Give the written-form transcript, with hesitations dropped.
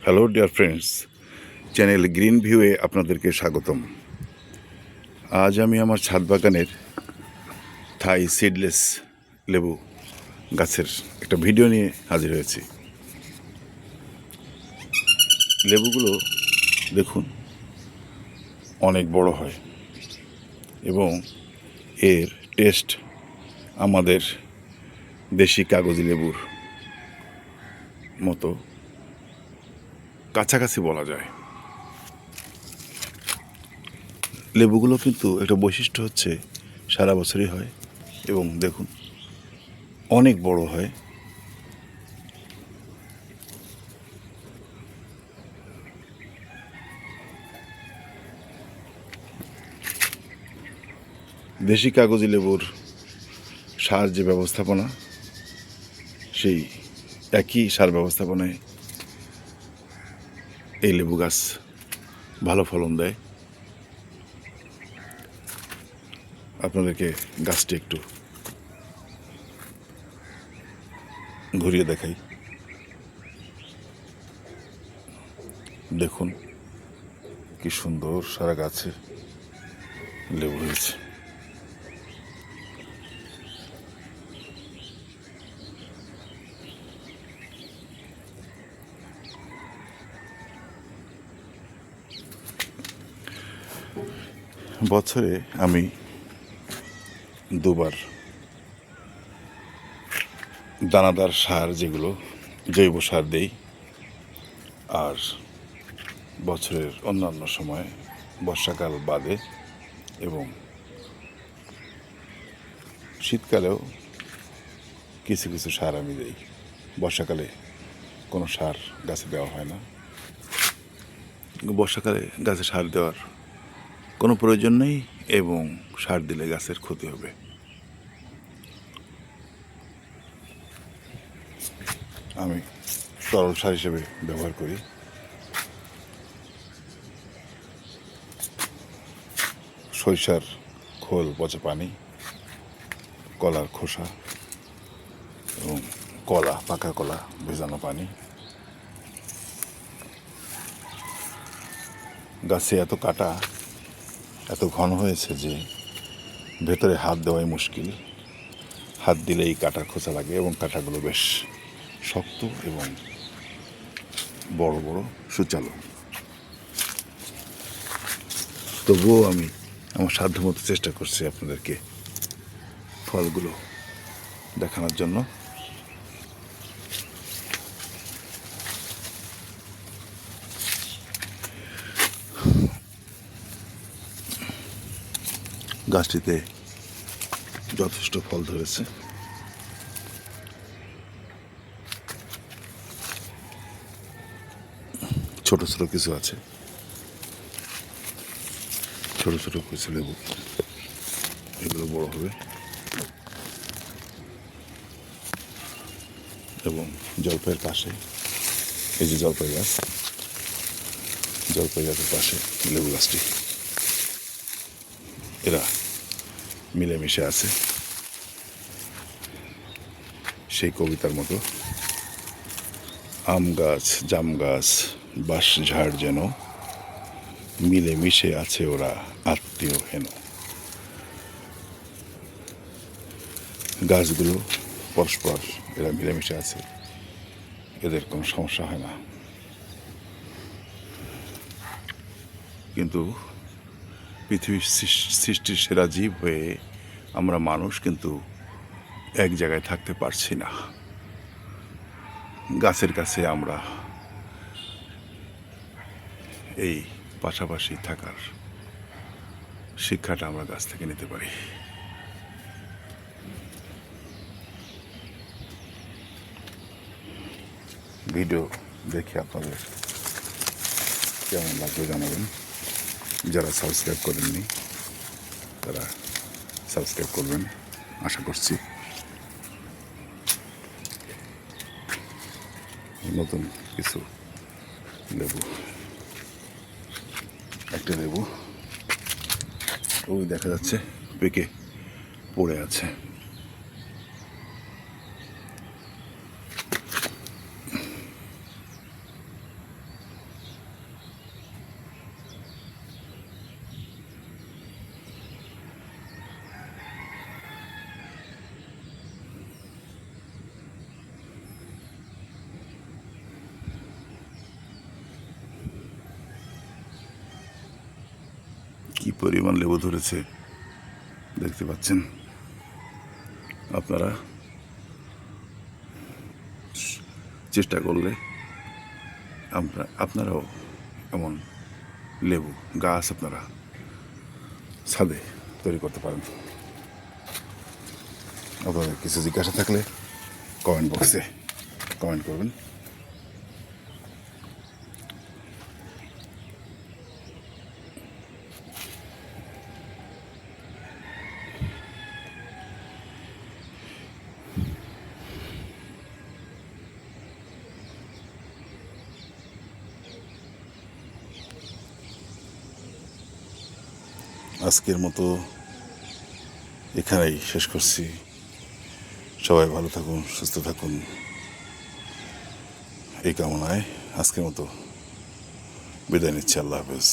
Hello dear friends, channel green ভিউয়ে আপনাদেরকে স্বাগতম। আজ আমি আমার ছাদ বাগানের থাই সিডলেস লেবু গাছের একটা ভিডিও নিয়ে হাজির হয়েছি। লেবুগুলো দেখুন অনেক বড় হয় এবং এর টেস্ট আমাদের দেশি কাগজি লেবুর মতো কাছাকাছি বলা যায়। লেবুগুলো কিন্তু একটা বৈশিষ্ট্য হচ্ছে সারা বছরই হয় এবং দেখুন অনেক বড় হয়। দেশি কাগজি লেবুর সার যে ব্যবস্থাপনা, সেই একই সার ব্যবস্থাপনায় এই লেবু গাছ ভালো ফলন দেয়। আপনাদেরকে গাছটি একটু ঘুরিয়ে দেখাই। দেখুন কি সুন্দর সারা গাছে লেবু হয়েছে। বছরে আমি দুবার দানাদার সার, যেগুলো জৈব সার দেই, আর বছরের অন্যান্য সময় বর্ষাকাল বাদে এবং শীতকালেও কিছু কিছু সার আমি দিই। বর্ষাকালে কোনো সার গাছে দেওয়া হয় না। বর্ষাকালে গাছে সার দেওয়ার কোনো প্রয়োজন নেই এবং সার দিলে গাছের ক্ষতি হবে। আমি তরল সার হিসেবে ব্যবহার করি সরিষার খোল, পচা পানি, কলার খোসা এবং কলা, পাকা কলা ভেজানো পানি। গাছে এত কাটা, এত ঘন হয়েছে যে ভেতরে হাত দেওয়াই মুশকিল। হাত দিলেই কাটার খোঁচা লাগে এবং কাঁটাগুলো বেশ শক্ত এবং বড় বড়, সুচালো। তবুও আমি আমার সাধ্যমতো চেষ্টা করছি আপনাদেরকে ফলগুলো দেখানোর জন্য। গাছটিতে যথেষ্ট ফল ধরেছে। ছোট ছোট কিছু আছে, ছোট ছোট কিছু লেবু, এগুলো বড় হবে। এবং জলপাইয়ের পাশে, এই যে জলপাই গাছ, জলপাই গাছের পাশে লেবু গাছটি, এরা মিলেমিশে আছে সেই কবিতার মতো। আম গাছ, জাম গাছ, বাঁশ ঝাড় যেন মিলেমিশে আছে ওরা আত্মীয় হেন। গাছগুলো পরস্পর এরা মিলেমিশে আছে, এদের কোনো সমস্যা হয় না। কিন্তু পৃথিবীর সৃষ্টির সেরা জীব হয়ে আমরা মানুষ কিন্তু এক জায়গায় থাকতে পারছি না। গাছের কাছে আমরা এই পাশাপাশি থাকার শিক্ষাটা আমরা গাছ থেকে নিতে পারি। ভিডিও দেখে আপনাদের কেমন লাগবে জানাবেন। যারা সাবস্ক্রাইব করেননি তারা সাবস্ক্রাইব করবেন আশা করছি। নতুন কিছু লেবু, একটা লেবু ওই দেখা যাচ্ছে পেকে পড়ে আছে। পরিমাণ লেবু ধরেছে দেখতে পাচ্ছেন আপনারা। চেষ্টা করলে আপনারাও এমন লেবু গাছ আপনারা ছাদে তৈরি করতে পারেন। আপনাদের কিছু জিজ্ঞাসা থাকলে কমেন্ট বক্সে কমেন্ট করবেন। আজকের মতো এখানেই শেষ করছি। সবাই ভালো থাকুন, সুস্থ থাকুন এই কামনায় আজকের মতো বিদায় নিচ্ছি। আল্লাহ হাফেজ।